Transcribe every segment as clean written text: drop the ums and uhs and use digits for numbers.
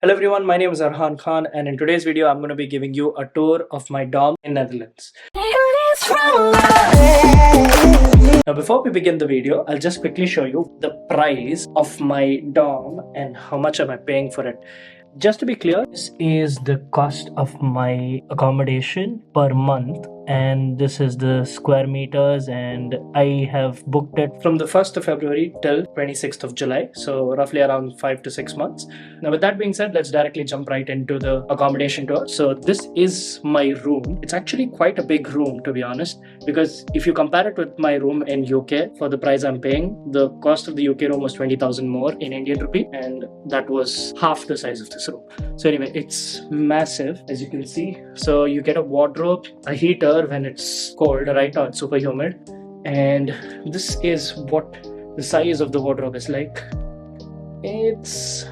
Hello everyone, my name is Arhan Khan and in today's video I'm going to be giving you a tour of my dorm in Netherlands. Now before we begin the video, I'll just quickly show you the price of my dorm and how much am I paying for it. Just to be clear, this is the cost of my accommodation per month and this is the square meters, and I have booked it from the 1st of February till 26th of July, so roughly around 5 to 6 months. Now with that being said, let's directly jump right into the accommodation tour. So this is my room. It's actually quite a big room, to be honest, because if you compare it with my room in UK, for the price I'm paying, the cost of the UK room was 20,000 more in Indian rupee, and that was half the size of this room. So anyway, it's massive, as you can see. So you get a wardrobe, a heater when it's cold. Right now it's super humid, and this is what the size of the wardrobe is like. It's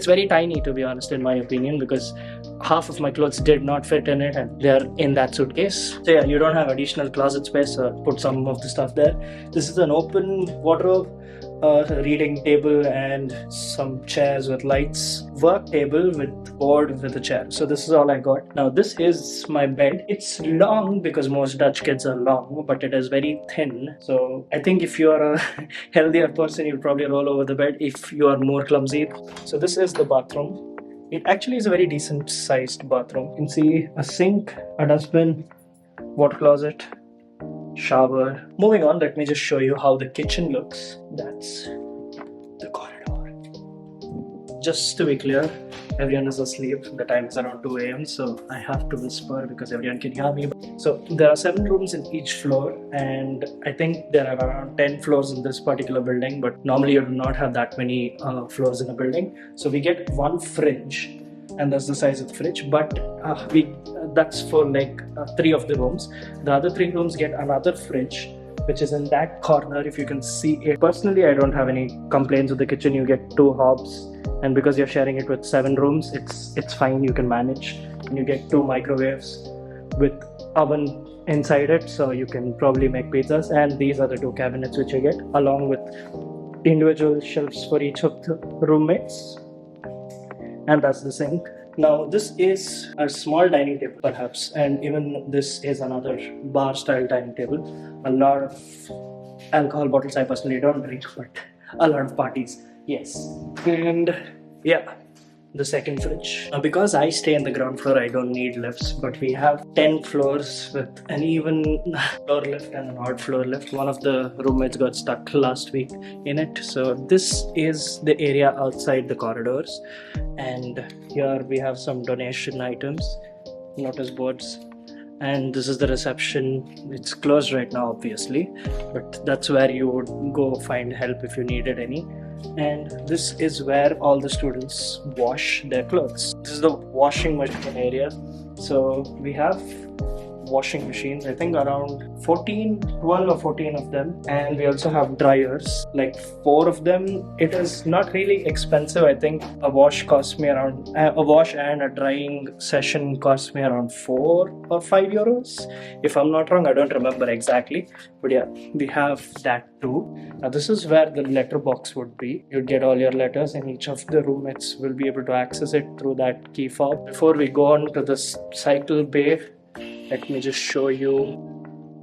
very tiny, to be honest, in my opinion, because half of my clothes did not fit in it and they're in that suitcase. So yeah, you don't have additional closet space, so put some of the stuff there. This is an open wardrobe, a reading table and some chairs with lights, work table with board with a chair. So this is all I got. Now this is my bed. It's long because most Dutch kids are long, but it is very thin. So I think if you are a healthier person, you'll probably roll over the bed. If you are more clumsy. So this is the bathroom. It actually is a very decent sized bathroom. You can see a sink, a dustbin, water closet, shower. Moving on, let me just show you how the kitchen looks. That's the corridor. Just to be clear, everyone is asleep. The time is around 2 a.m. so I have to whisper because everyone can hear me. So there are 7 rooms in each floor, and I think there are around 10 floors in this particular building, but normally you do not have that many floors in a building. So we get one fridge, and that's the size of the fridge, but that's for like 3 of the rooms. The other 3 rooms get another fridge, which is in that corner, if you can see it. Personally, I don't have any complaints with the kitchen. You get 2 hobs, and because you're sharing it with 7 rooms, it's fine, you can manage. And you get 2 microwaves with oven inside it, so you can probably make pizzas. And these are the 2 cabinets which you get, along with individual shelves for each of the roommates. And that's the sink. Now this is a small dining table perhaps, and even this is another bar style dining table. A lot of alcohol bottles. I personally don't drink, but a lot of parties, yes. And yeah, the second fridge. Now because I stay in the ground floor, I don't need lifts, but we have 10 floors with an even floor lift and an odd floor lift. One of the roommates got stuck last week in it. So this is the area outside the corridors, and here we have some donation items, notice boards, and this is the reception. It's closed right now obviously, but that's where you would go find help if you needed any. And this is where all the students wash their clothes. This is the washing machine area. So we have washing machines, I think around 12 or 14 of them, and we also have dryers, like 4 of them. It is not really expensive. I think a wash costs me around a wash and a drying session costs me around 4 or 5 euros, if I'm not wrong. I don't remember exactly, but yeah, we have that too. Now this is where the letter box would be. You'd get all your letters, and each of the roommates will be able to access it through that key fob. Before we go on to this cycle bay, let me just show you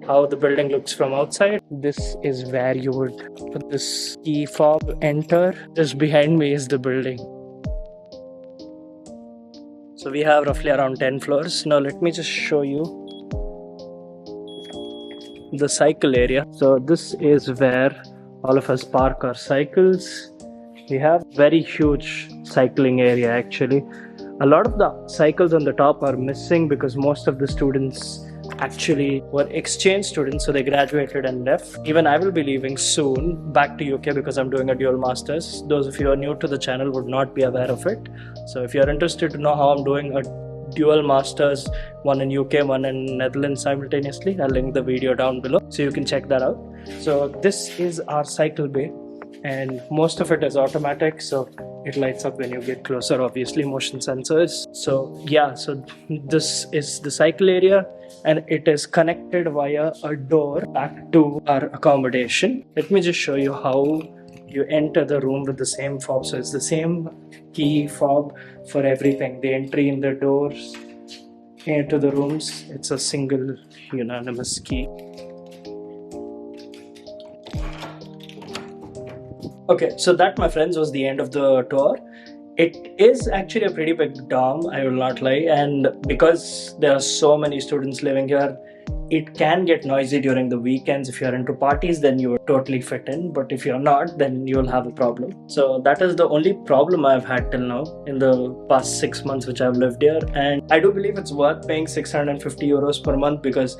how the building looks from outside. This is where you would put this key fob, enter. Just behind me is the building. So we have roughly around 10 floors. Now let me just show you the cycle area. So this is where all of us park our cycles. We have very huge cycling area actually. A lot of the cycles on the top are missing because most of the students actually were exchange students, so they graduated and left. Even I will be leaving soon back to UK because I'm doing a dual masters. Those of you who are new to the channel would not be aware of it. So if you're interested to know how I'm doing a dual masters, one in UK, one in Netherlands simultaneously, I'll link the video down below so you can check that out. So this is our cycle bay, and most of it is automatic, so it lights up when you get closer, obviously, motion sensors. So yeah, so this is the cycle area, and it is connected via a door back to our accommodation. Let me just show you how you enter the room with the same fob. So it's the same key fob for everything. The entry in the doors into the rooms, it's a single unanimous key. Okay, so that, my friends, was the end of the tour. It is actually a pretty big dorm, I will not lie, and because there are so many students living here, it can get noisy during the weekends. If you're into parties, then you would totally fit in, but if you're not, then you'll have a problem. So that is the only problem I've had till now in the past 6 months which I've lived here, and I do believe it's worth paying 650 euros per month, because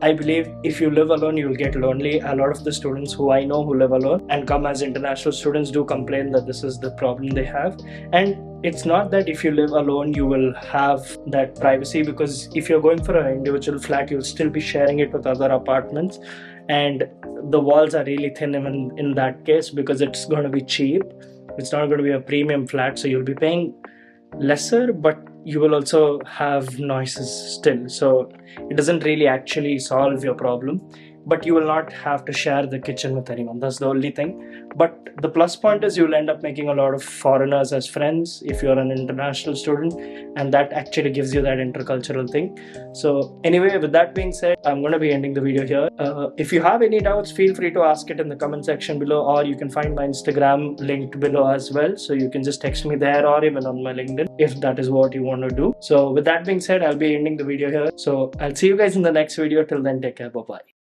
I believe if you live alone, you'll get lonely. A lot of the students who I know who live alone and come as international students do complain that this is the problem they have. And it's not that if you live alone, you will have that privacy, because if you're going for an individual flat, you'll still be sharing it with other apartments. And the walls are really thin even in that case, because it's going to be cheap. It's not going to be a premium flat, so you'll be paying lesser, but you will also have noises still. So it doesn't really actually solve your problem, but you will not have to share the kitchen with anyone. That's the only thing. But the plus point is you'll end up making a lot of foreigners as friends if you're an international student, and that actually gives you that intercultural thing. So anyway, with that being said, I'm going to be ending the video here. If you have any doubts, feel free to ask it in the comment section below, or you can find my Instagram linked below as well, so you can just text me there or even on my LinkedIn if that is what you want to do. So with that being said, I'll be ending the video here. So I'll see you guys in the next video. Till then, take care. Bye bye.